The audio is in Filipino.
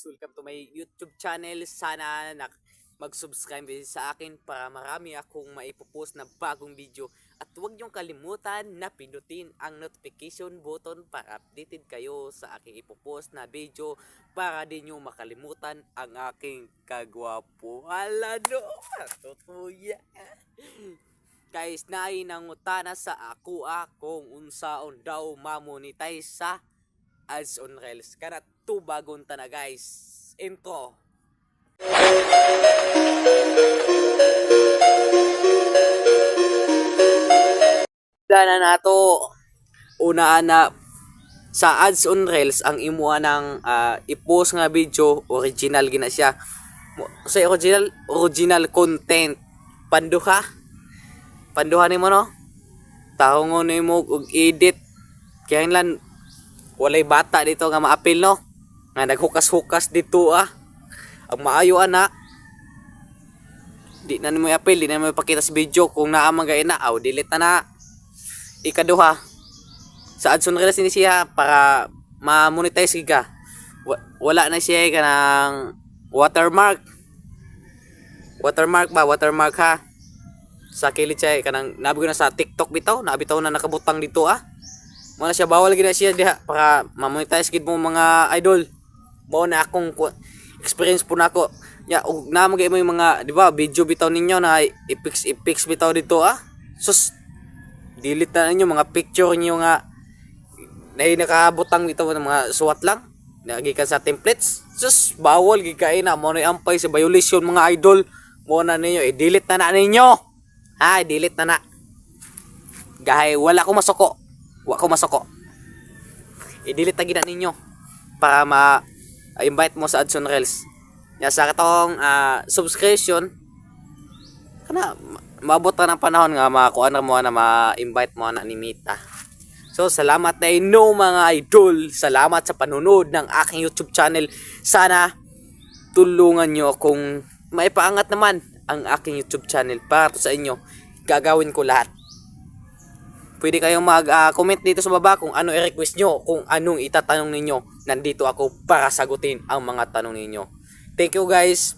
welcome to my YouTube channel. Sana mag-subscribe sa akin para marami akong maipopost na bagong video. At huwag niyong kalimutan na pindutin ang notification button para updated kayo sa aking ipopost na video para din niyo makalimutan ang aking kagwapo. Hala no, totoo yan. Guys, nainangutana sa ako kung unsaon daw mamonetize sa ads on Reels. Kana to bagong tana guys. Intro. Dana nato. Una na sa ads on Reels ang imuha ng i-post nga video, original gina siya. Sa original content. Panduha nimo no. Tahongon nimo og edit. Kaya lang walay bata dito nga maapil no. Nga naghukas-hukas dito Ang maayo ana. Di na nimo i-apil, di na nimo ipakita sa video kung naa man gay na, delete na. Ikaduha. Sa ads on Reels ni siya para ma-monetize ka. Wala na siya kanang watermark. Watermark ha. Sa kilit siya kanang nabigo na sa TikTok bitaw, nabitaw na nakabutang dito Mo na siya bawal gid na siya diha para ma-monetize gid mo mga idol. Mao na akong experience po nako. Ya og namagay mo yung mga, di ba, video bitaw ninyo na i-fix bitaw dito Sus delete na ninyo mga picture niyo nga na nakabutang bitaw ng mga suwat lang. Nagikan sa templates. Sus bawal gid kay na mo na ampay sa violation mga idol. Mo na ninyo i-delete na ninyo. I-delete na. Gahay wala ko masoko. I-delete na gina ninyo para ma-invite mo sa ads on Reels. Ya sa katong subscription kana maabot ta ng panahon nga makuha na mo na ma-invite mo na ni Mita. So salamat na mga idol. Salamat sa panunod ng aking YouTube channel. Sana tulungan nyo akong maipaangat naman ang aking YouTube channel para to sa inyo. Gagawin ko lahat. Pwede kayong mag-comment dito sa baba kung ano i-request nyo, kung anong itatanong ninyo. Nandito ako para sagutin ang mga tanong ninyo. Thank you guys.